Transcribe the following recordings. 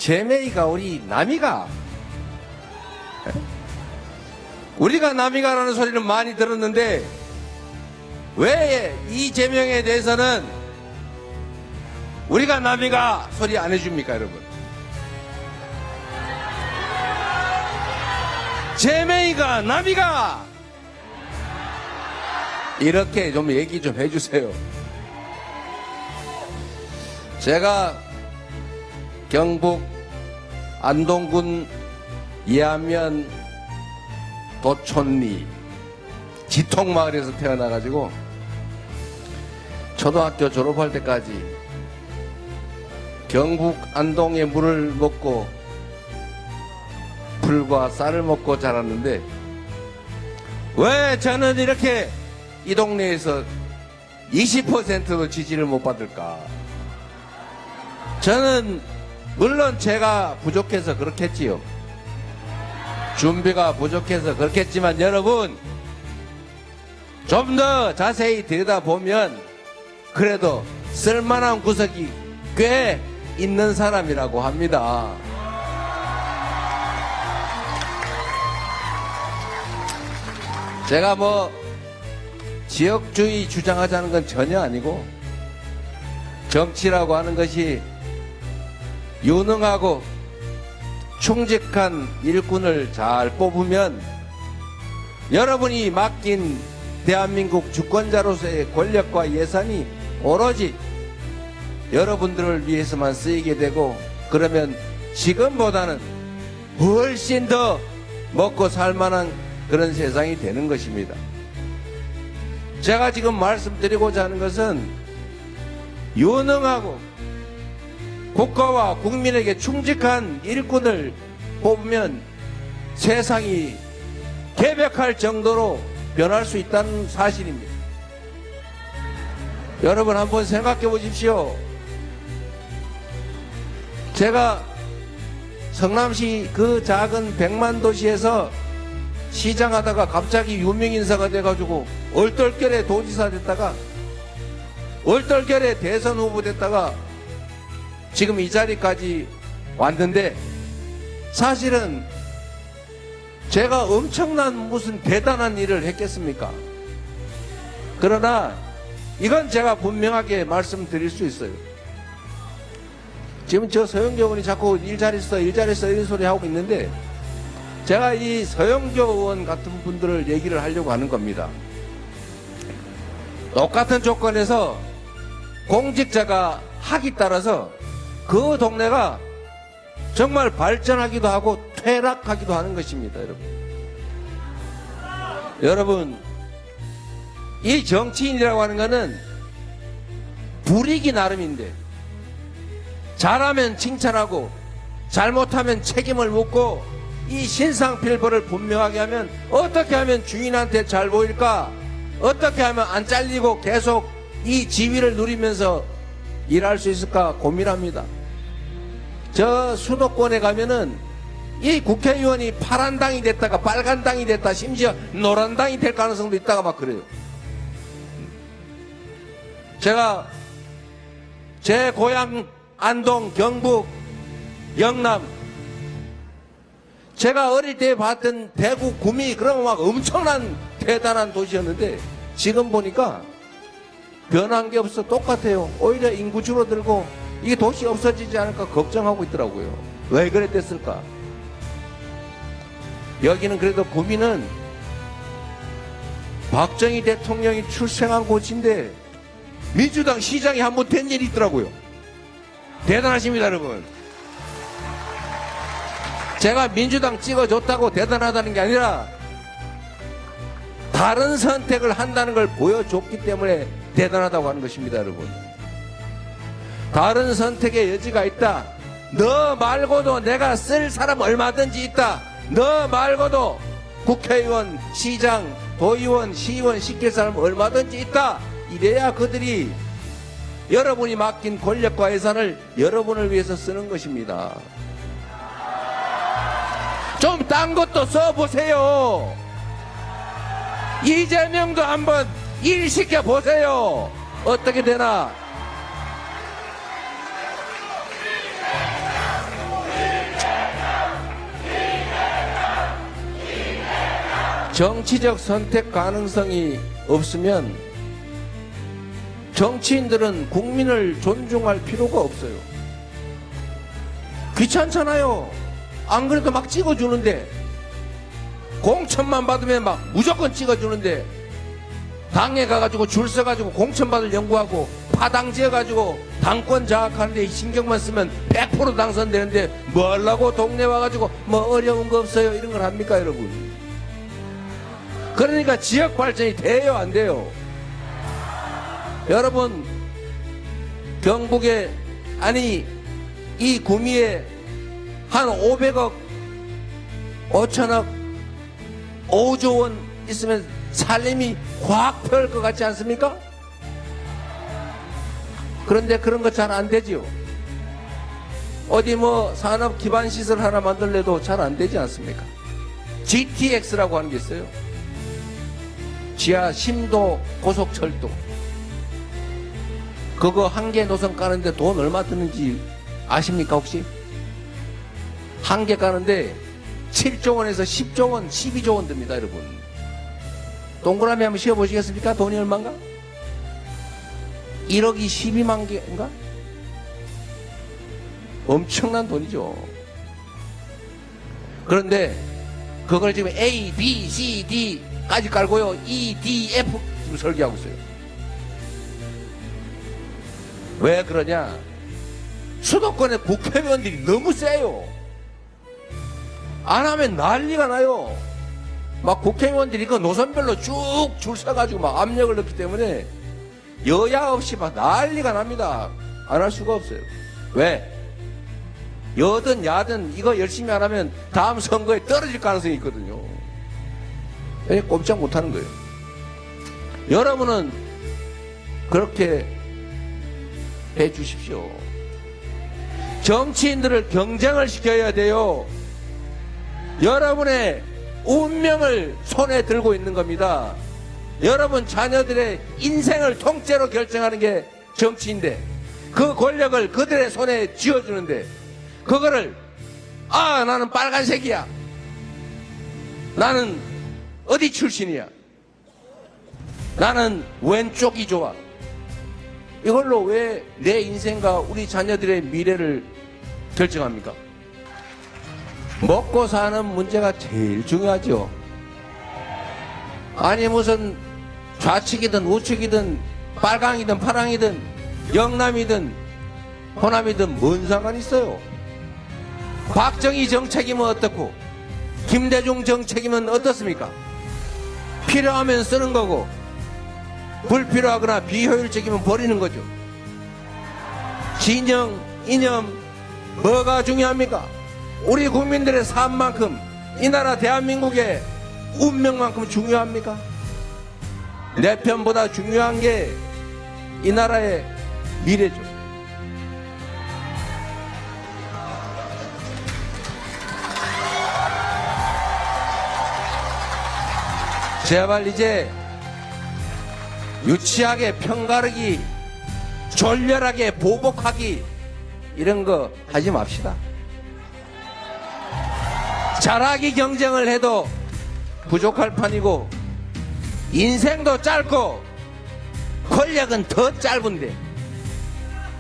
제메이가 우리 남이가? 우리가 남이가라는 소리는 많이 들었는데 왜 이재명에 대해서는 우리가 남이가 소리 안 해줍니까, 여러분? 제메이가 남이가 이렇게 좀 얘기 좀 해주세요. 제가 경북 안동군 예안면 도촌리 지통마을에서 태어나가지고 초등학교 졸업할 때까지 경북 안동의 물을 먹고 풀과 쌀을 먹고 자랐는데 왜 저는 이렇게 이 동네에서 20%도 지지를 못 받을까? 저는 물론 제가 부족해서 그렇겠지요. 준비가 부족해서 그렇겠지만 여러분 좀 더 자세히 들여다보면 그래도 쓸만한 구석이 꽤 있는 사람이라고 합니다. 제가 뭐 지역주의 주장하자는 건 전혀 아니고 정치라고 하는 것이 유능하고 충직한 일꾼을 잘 뽑으면 여러분이 맡긴 대한민국 주권자로서의 권력과 예산이 오로지 여러분들을 위해서만 쓰이게 되고 그러면 지금보다는 훨씬 더 먹고 살만한 그런 세상이 되는 것입니다. 제가 지금 말씀드리고자 하는 것은 유능하고 국가와 국민에게 충직한 일꾼을 뽑으면 세상이 개벽할 정도로 변할 수 있다는 사실입니다. 여러분 한번 생각해 보십시오. 제가 성남시 그 작은 100만 도시에서 시장하다가 갑자기 유명인사가 돼가지고 얼떨결에 도지사 됐다가 얼떨결에 대선 후보 됐다가 지금 이 자리까지 왔는데 사실은 제가 엄청난 무슨 대단한 일을 했겠습니까? 그러나 이건 제가 분명하게 말씀드릴 수 있어요. 지금 저 서영교 의원이 자꾸 일 잘했어 이런 소리 하고 있는데 제가 이 서영교 의원 같은 분들을 얘기를 하려고 하는 겁니다. 똑같은 조건에서 공직자가 하기 따라서 그 동네가 정말 발전하기도 하고 퇴락하기도 하는 것입니다, 여러분. 여러분, 이 정치인이라고 하는 것은 불이기 나름인데 잘하면 칭찬하고 잘못하면 책임을 묻고 이 신상필벌을 분명하게 하면 어떻게 하면 주인한테 잘 보일까? 어떻게 하면 안 잘리고 계속 이 지위를 누리면서 일할 수 있을까 고민합니다. 저 수도권에 가면은 이 국회의원이 파란 당이 됐다가 빨간 당이 됐다 심지어 노란 당이 될 가능성도 있다가 막 그래요. 제가 제 고향 안동, 경북, 영남 제가 어릴 때 봤던 대구, 구미 그러면 막 엄청난 대단한 도시였는데 지금 보니까 변한 게 없어. 똑같아요. 오히려 인구 줄어들고 이게 도시 없어지지 않을까 걱정하고 있더라고요. 왜 그랬댔을까? 여기는 그래도 구미는 박정희 대통령이 출생한 곳인데 민주당 시장이 한 번 된 일이 있더라고요. 대단하십니다, 여러분. 제가 민주당 찍어줬다고 대단하다는 게 아니라 다른 선택을 한다는 걸 보여줬기 때문에 대단하다고 하는 것입니다, 여러분. 다른 선택의 여지가 있다. 너 말고도 내가 쓸 사람 얼마든지 있다. 너 말고도 국회의원, 시장, 도의원, 시의원 시킬 사람 얼마든지 있다. 이래야 그들이 여러분이 맡긴 권력과 예산을 여러분을 위해서 쓰는 것입니다. 좀 딴 것도 써보세요. 이재명도 한번 일 시켜보세요. 어떻게 되나? 정치적 선택 가능성이 없으면 정치인들은 국민을 존중할 필요가 없어요. 귀찮잖아요. 안 그래도 막 찍어주는데, 공천만 받으면 막 무조건 찍어주는데, 당에 가가지고 줄 서가지고 공천받을 연구하고 파당 지어가지고 당권 장악하는데 신경만 쓰면 100% 당선되는데 뭐 하려고 동네 와가지고 뭐 어려운 거 없어요 이런 걸 합니까 여러분? 그러니까 지역 발전이 돼요 안 돼요? 여러분, 경북에, 아니 이 구미에 한 500억 5천억 5조 원 있으면 살림이 확 펼 것 같지 않습니까? 그런데 그런 거 잘 안 되지요. 어디 뭐 산업 기반 시설 하나 만들래도 잘 안 되지 않습니까? GTX라고 하는 게 있어요. 지하 심도 고속철도. 그거 한 개 노선 까는데 돈 얼마 드는지 아십니까 혹시? 한 개 까는데 7조 원에서 10조 원, 12조 원 듭니다 여러분. 동그라미 한번 씌워보시겠습니까? 돈이 얼마인가? 1억이 12만 개인가? 엄청난 돈이죠. 그런데 그걸 지금 A, B, C, D까지 깔고요 E, D, F 지금 설계하고 있어요. 왜 그러냐? 수도권의 국회의원들이 너무 세요. 안 하면 난리가 나요. 막 국회의원들이 그 노선별로 쭉 줄 서가지고 막 압력을 넣기 때문에 여야 없이 막 난리가 납니다. 안 할 수가 없어요. 왜? 여든 야든 이거 열심히 안 하면 다음 선거에 떨어질 가능성이 있거든요. 왜 꼼짝 못 하는 거예요? 여러분은 그렇게 해 주십시오. 정치인들을 경쟁을 시켜야 돼요. 여러분의 운명을 손에 들고 있는 겁니다. 여러분 자녀들의 인생을 통째로 결정하는 게 정치인데, 그 권력을 그들의 손에 쥐어주는데, 그거를 나는 빨간색이야, 나는 어디 출신이야, 나는 왼쪽이 좋아, 이걸로 왜 내 인생과 우리 자녀들의 미래를 결정합니까? 먹고 사는 문제가 제일 중요하죠. 아니 무슨 좌측이든 우측이든 빨강이든 파랑이든 영남이든 호남이든 뭔 상관 있어요? 박정희 정책이면 어떻고 김대중 정책이면 어떻습니까? 필요하면 쓰는 거고 불필요하거나 비효율적이면 버리는 거죠. 진영, 이념 뭐가 중요합니까? 우리 국민들의 삶만큼 이 나라 대한민국의 운명만큼 중요합니까? 내 편보다 중요한 게 이 나라의 미래죠. 제발 이제 유치하게 편가르기, 졸렬하게 보복하기 이런 거 하지 맙시다. 잘하기 경쟁을 해도 부족할 판이고 인생도 짧고 권력은 더 짧은데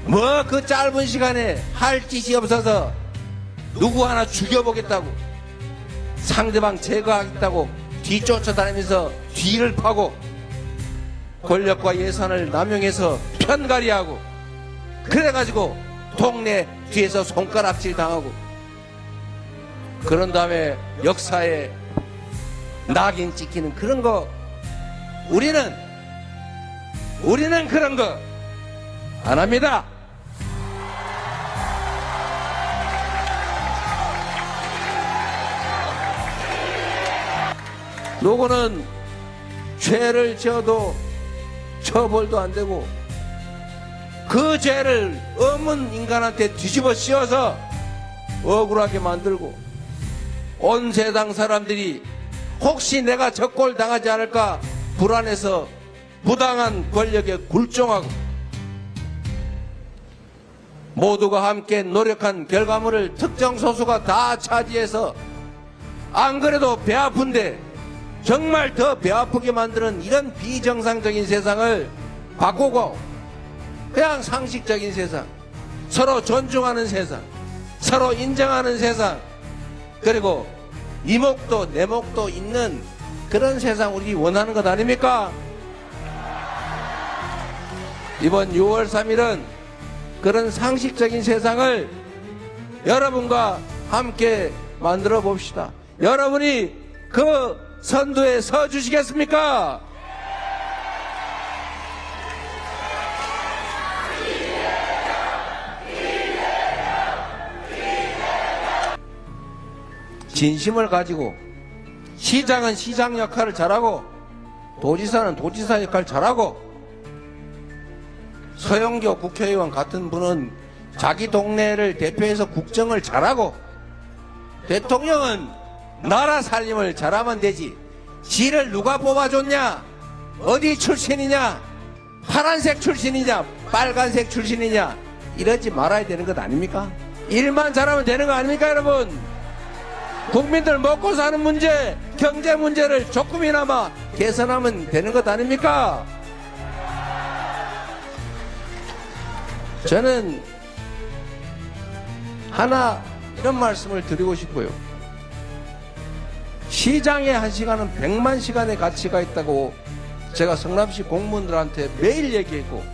뭐 그 짧은 시간에 할 짓이 없어서 누구 하나 죽여보겠다고 상대방 제거하겠다고 뒤쫓아다니면서 뒤를 파고 권력과 예산을 남용해서 편가리하고 그래가지고 동네 뒤에서 손가락질 당하고 그런 다음에 역사에 낙인 찍히는 그런 거 우리는 그런 거 안 합니다. 누구는 죄를 지어도 처벌도 안 되고 그 죄를 없는 인간한테 뒤집어 씌워서 억울하게 만들고 온 세상 사람들이 혹시 내가 적골 당하지 않을까 불안해서 부당한 권력에 굴종하고 모두가 함께 노력한 결과물을 특정 소수가 다 차지해서 안 그래도 배 아픈데 정말 더 배 아프게 만드는 이런 비정상적인 세상을 바꾸고 그냥 상식적인 세상, 서로 존중하는 세상, 서로 인정하는 세상, 그리고 이목도 내목도 있는 그런 세상 우리 원하는 것 아닙니까? 이번 6월 3일은 그런 상식적인 세상을 여러분과 함께 만들어 봅시다. 여러분이 그 선두에 서 주시겠습니까? 진심을 가지고 시장은 시장 역할을 잘하고 도지사는 도지사 역할을 잘하고 서영교 국회의원 같은 분은 자기 동네를 대표해서 국정을 잘하고 대통령은 나라 살림을 잘하면 되지. 지를 누가 뽑아줬냐? 어디 출신이냐? 파란색 출신이냐? 빨간색 출신이냐? 이러지 말아야 되는 것 아닙니까? 일만 잘하면 되는 거 아닙니까, 여러분? 국민들 먹고 사는 문제, 경제 문제를 조금이나마 개선하면 되는 것 아닙니까? 저는 하나 이런 말씀을 드리고 싶어요. 시장에 1시간은 100만 시간의 가치가 있다고 제가 성남시 공무원들한테 매일 얘기했고,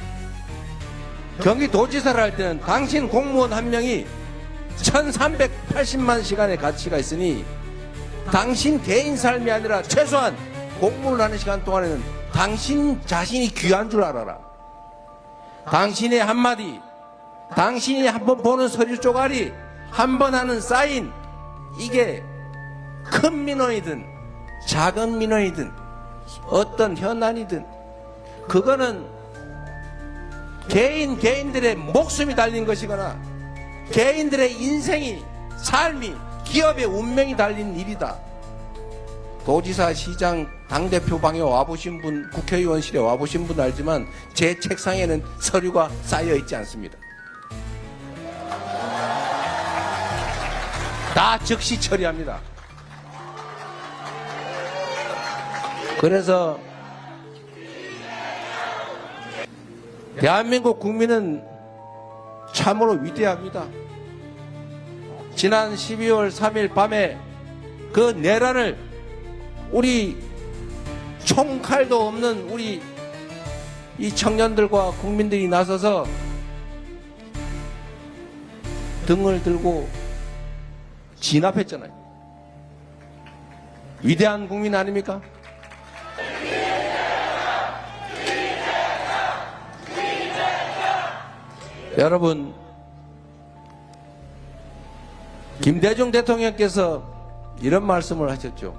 경기도지사를 할 때는 당신 공무원 한 명이 1380만 시간의 가치가 있으니 당신 개인 삶이 아니라 최소한 공무원을 하는 시간 동안에는 당신 자신이 귀한 줄 알아라. 당신의 한마디, 당신이 한번 보는 서류 쪼가리, 한번 하는 사인, 이게 큰 민원이든 작은 민원이든 어떤 현안이든 그거는 개인들의 목숨이 달린 것이거나 개인들의 인생이, 삶이, 기업의 운명이 달린 일이다. 도지사, 시장, 당대표 방에 와보신 분, 국회의원실에 와보신 분 알지만 제 책상에는 서류가 쌓여있지 않습니다. 다 즉시 처리합니다. 그래서 대한민국 국민은 참으로 위대합니다. 지난 12월 3일 밤에 그 내란을 우리 총칼도 없는 우리 이 청년들과 국민들이 나서서 등을 들고 진압했잖아요. 위대한 국민 아닙니까? 여러분, 김대중 대통령께서 이런 말씀을 하셨죠.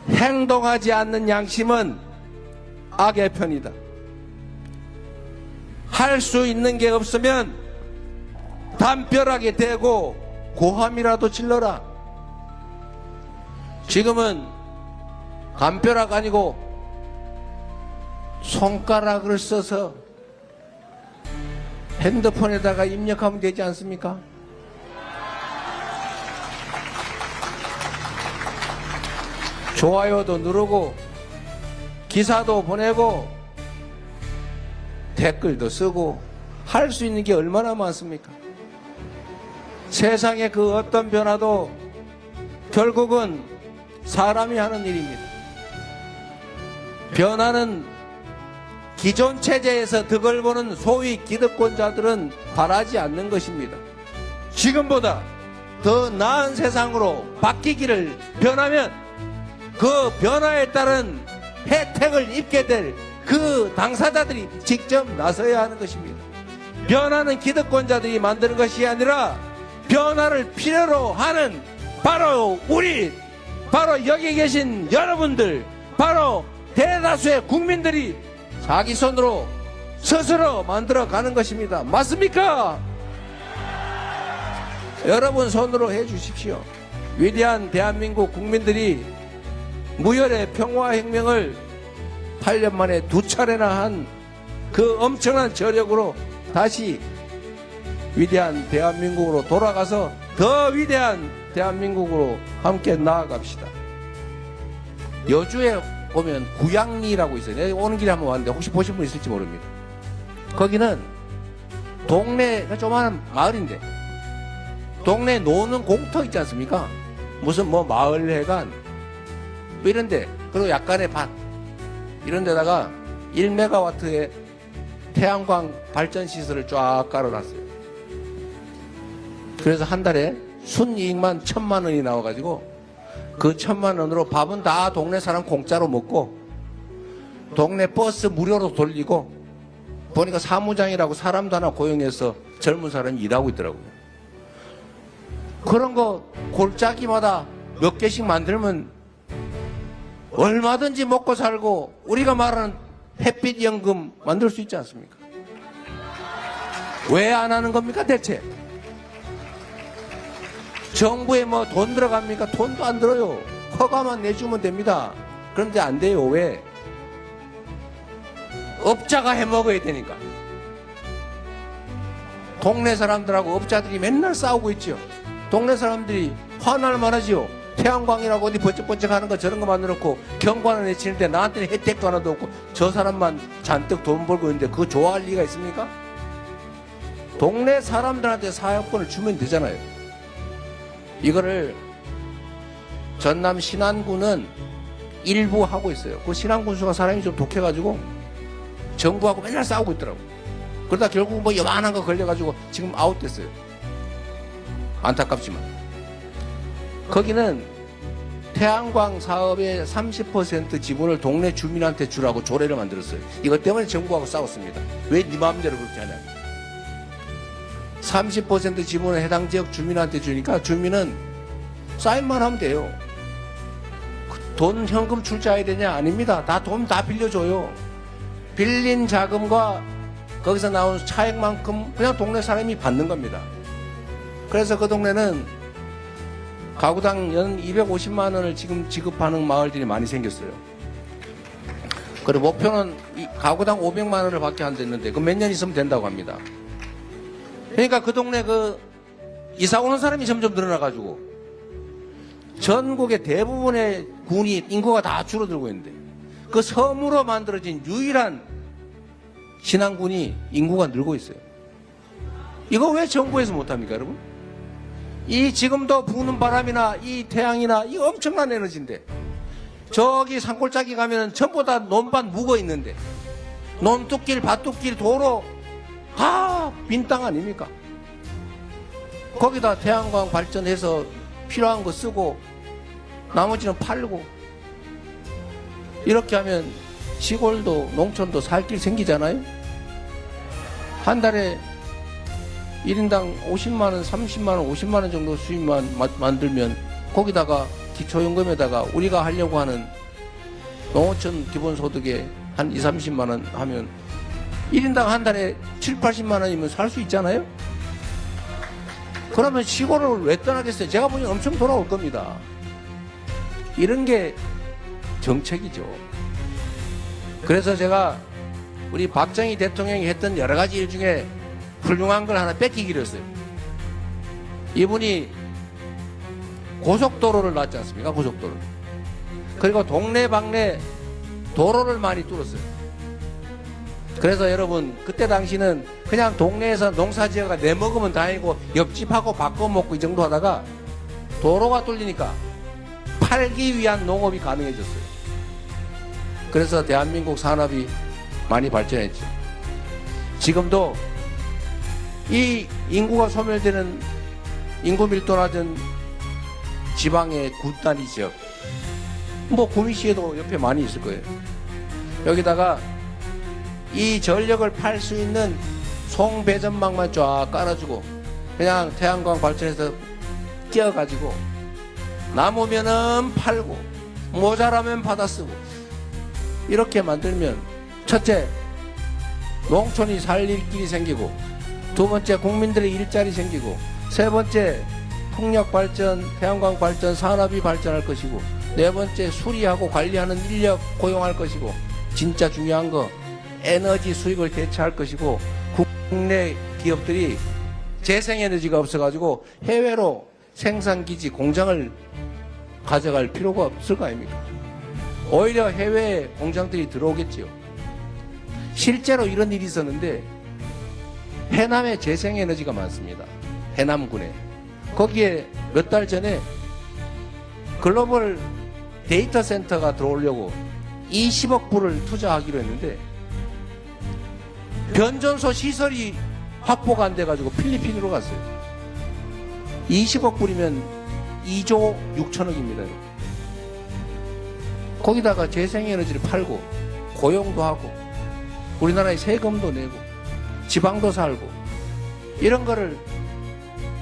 행동하지 않는 양심은 악의 편이다. 할 수 있는 게 없으면 담벼락에 대고 고함이라도 질러라. 지금은 담벼락 아니고 손가락을 써서 핸드폰에다가 입력하면 되지 않습니까? 좋아요도 누르고 기사도 보내고 댓글도 쓰고 할 수 있는 게 얼마나 많습니까? 세상의 그 어떤 변화도 결국은 사람이 하는 일입니다. 변화는 기존 체제에서 득을 보는 소위 기득권자들은 바라지 않는 것입니다. 지금보다 더 나은 세상으로 바뀌기를 변하면 그 변화에 따른 혜택을 입게 될 그 당사자들이 직접 나서야 하는 것입니다. 변화는 기득권자들이 만드는 것이 아니라 변화를 필요로 하는 바로 우리, 바로 여기 계신 여러분들, 바로 대다수의 국민들이 자기 손으로 스스로 만들어가는 것입니다. 맞습니까? 여러분 손으로 해주십시오. 위대한 대한민국 국민들이 무혈의 평화혁명을 8년 만에 2차례나 한 그 엄청난 저력으로 다시 위대한 대한민국으로 돌아가서 더 위대한 대한민국으로 함께 나아갑시다. 여주에 오면 구양리라고 있어요. 내가 오는 길에 한번 왔는데 혹시 보신 분 있을지 모릅니다. 거기는 동네 조그마한 마을인데 동네 노는 공터 있지 않습니까? 무슨 뭐 마을회관 뭐 이런데, 그리고 약간의 밭 이런 데다가 1메가와트의 태양광 발전 시설을 쫙 깔아놨어요. 그래서 한 달에 순이익만 1,000만 원이 나와가지고 그 1,000만 원으로 밥은 다 동네 사람 공짜로 먹고 동네 버스 무료로 돌리고, 보니까 사무장이라고 사람도 하나 고용해서 젊은 사람이 일하고 있더라고요. 그런 거 골짜기마다 몇 개씩 만들면 얼마든지 먹고 살고 우리가 말하는 햇빛 연금 만들 수 있지 않습니까? 왜 안 하는 겁니까 대체? 정부에 뭐 돈 들어갑니까? 돈도 안 들어요. 허가만 내주면 됩니다. 그런데 안 돼요. 왜? 업자가 해먹어야 되니까. 동네 사람들하고 업자들이 맨날 싸우고 있죠. 동네 사람들이 화날 만하지요. 태양광이라고 어디 번쩍번쩍 하는 거 저런 거 만들어놓고 경관을 내치는데 나한테는 혜택도 하나도 없고 저 사람만 잔뜩 돈 벌고 있는데 그거 좋아할 리가 있습니까? 동네 사람들한테 사업권을 주면 되잖아요. 이거를 전남 신안군은 일부 하고 있어요. 그 신안군수가 사람이 좀 독해가지고 정부하고 맨날 싸우고 있더라고. 그러다 결국 뭐 요만한 거 걸려가지고 지금 아웃됐어요. 안타깝지만. 거기는 태양광 사업의 30% 지분을 동네 주민한테 주라고 조례를 만들었어요. 이것 때문에 정부하고 싸웠습니다. 왜 네 마음대로 그렇게 하냐. 30% 지분을 해당 지역 주민한테 주니까 주민은 사인만 하면 돼요. 돈 현금 출자해야 되냐? 아닙니다. 다 돈 다 빌려줘요. 빌린 자금과 거기서 나온 차액만큼 그냥 동네 사람이 받는 겁니다. 그래서 그 동네는 가구당 연 250만 원을 지금 지급하는 마을들이 많이 생겼어요. 그리고 목표는 가구당 500만 원을 받게 안 됐는데 그 몇 년 있으면 된다고 합니다. 그러니까 그 동네 그 이사 오는 사람이 점점 늘어나가지고 전국의 대부분의 군이 인구가 다 줄어들고 있는데 그 섬으로 만들어진 유일한 신안군이 인구가 늘고 있어요. 이거 왜 정부에서 못합니까, 여러분? 이 지금도 부는 바람이나 이 태양이나 이 엄청난 에너지인데 저기 산골짜기 가면 전부 다 논밭 묵어 있는데 논뚝길, 밭뚝길, 도로 다 빈 땅 아닙니까? 거기다 태양광 발전해서 필요한 거 쓰고 나머지는 팔고 이렇게 하면 시골도 농촌도 살 길 생기잖아요. 한 달에 1인당 50만원, 30만원, 50만원 정도 수입만 만들면 거기다가 기초연금에다가 우리가 하려고 하는 농어촌 기본소득에 한 2, 30만원 하면 1인당 한 달에 7, 80만원이면 살 수 있잖아요. 그러면 시골을 왜 떠나겠어요? 제가 보니 엄청 돌아올 겁니다. 이런 게 정책이죠. 그래서 제가 우리 박정희 대통령이 했던 여러 가지 일 중에 훌륭한 걸 하나 뺏기기로 했어요. 이분이 고속도로를 놨지 않습니까? 고속도로. 그리고 동네방네 도로를 많이 뚫었어요. 그래서 여러분 그때 당시는 그냥 동네에서 농사지어가 내먹으면 다행이고 옆집하고 바꿔먹고 이 정도 하다가 도로가 뚫리니까 팔기 위한 농업이 가능해졌어요. 그래서 대한민국 산업이 많이 발전했죠. 지금도 이 인구가 소멸되는 인구 밀도 낮은 지방의 군단위 지역, 뭐 구미시에도 옆에 많이 있을 거예요. 여기다가 이 전력을 팔 수 있는 송배전망만 쫙 깔아주고 그냥 태양광 발전해서 끼워가지고 남으면은 팔고 모자라면 받아쓰고 이렇게 만들면 첫째 농촌이 살릴 길이 생기고 두 번째 국민들의 일자리 생기고 세 번째 풍력 발전, 태양광 발전, 산업이 발전할 것이고 네 번째 수리하고 관리하는 인력 고용할 것이고 진짜 중요한 거 에너지 수익을 대체할 것이고 국내 기업들이 재생에너지가 없어가지고 해외로 생산기지 공장을 가져갈 필요가 없을 거 아닙니까? 오히려 해외 공장들이 들어오겠지요. 실제로 이런 일이 있었는데 해남에 재생에너지가 많습니다. 해남군에. 거기에 몇 달 전에 글로벌 데이터 센터가 들어오려고 20억 불을 투자하기로 했는데 변전소 시설이 확보가 안 돼가지고 필리핀으로 갔어요. 20억 불이면 2조 6천억입니다. 거기다가 재생에너지를 팔고 고용도 하고 우리나라에 세금도 내고 지방도 살고 이런 거를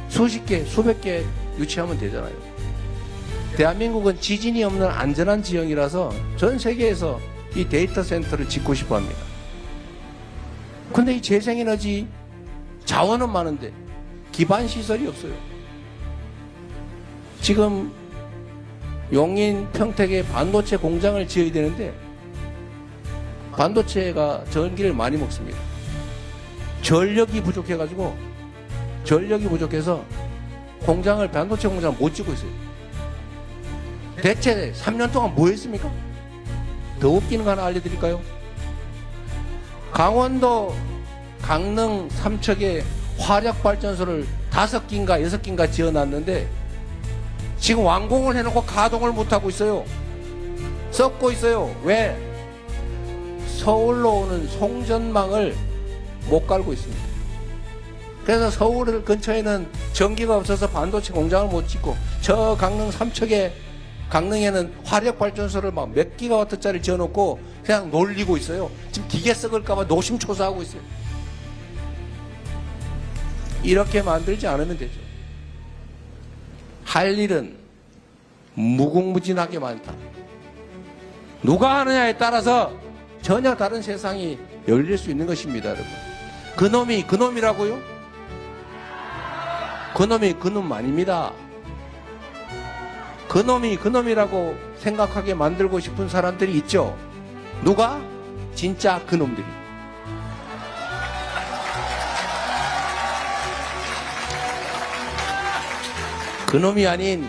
수십 개, 수백 개 유치하면 되잖아요. 대한민국은 지진이 없는 안전한 지형이라서 전 세계에서 이 데이터 센터를 짓고 싶어 합니다. 근데 이 재생에너지 자원은 많은데 기반 시설이 없어요. 지금 용인, 평택에 반도체 공장을 지어야 되는데 반도체가 전기를 많이 먹습니다. 전력이 부족해서 반도체 공장을 못 짓고 있어요. 대체 3년 동안 뭐 했습니까? 더 웃기는 거 하나 알려드릴까요? 강원도 강릉 삼척에 화력발전소를 5기인가 6기인가 지어놨는데 지금 완공을 해놓고 가동을 못하고 있어요. 썩고 있어요. 왜? 서울로 오는 송전망을 못 깔고 있습니다. 그래서 서울 근처에는 전기가 없어서 반도체 공장을 못 짓고 저 강릉 삼척에 강릉에는 화력발전소를 막 몇 기가와트짜리 지어놓고 그냥 놀리고 있어요. 지금 기계 썩을까봐 노심초사하고 있어요. 이렇게 만들지 않으면 되죠. 할 일은 무궁무진하게 많다. 누가 하느냐에 따라서 전혀 다른 세상이 열릴 수 있는 것입니다, 여러분. 그놈이 그놈이라고요? 그놈이 그놈 아닙니다. 그놈이 그놈이라고 생각하게 만들고 싶은 사람들이 있죠. 누가? 진짜 그놈들이. 그놈이 아닌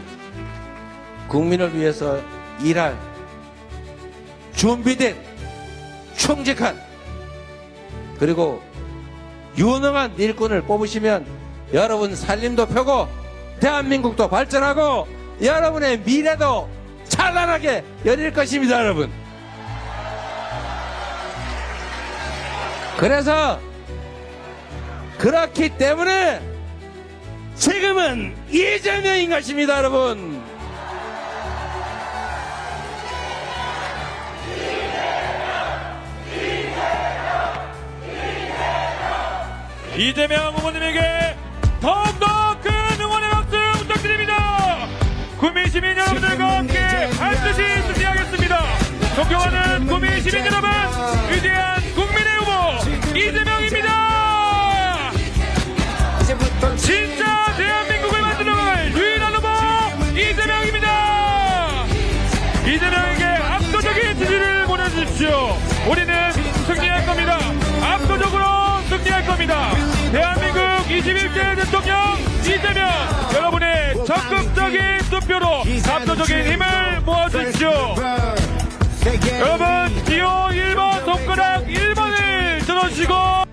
국민을 위해서 일할 준비된 충직한 그리고 유능한 일꾼을 뽑으시면 여러분 살림도 펴고 대한민국도 발전하고 여러분의 미래도 찬란하게 열릴 것입니다, 여러분. 그래서 그렇기 때문에 지금은 이재명인 것입니다, 여러분. 이재명 후보님에게 더욱더 큰 응원의 박수 부탁드립니다. 구미 시민 여러분들과 함께 반드시 승리하겠습니다. 존경하는 구미 시민 여러분, 위대한 국민의 후보 이재명입니다. 진짜 대한민국을 만들어갈 유일한 후보 이재명입니다. 이재명에게 압도적인 지지를 보내주십시오. 우리는 승리할 겁니다. 압도적으로 승리할 겁니다. 대한민국 21대 대통령 이재명, 여러분의 적극적인 투표로 압도적인 힘을 모아주십시오. 여러분 기호 1번 손가락 1번을 들어주시고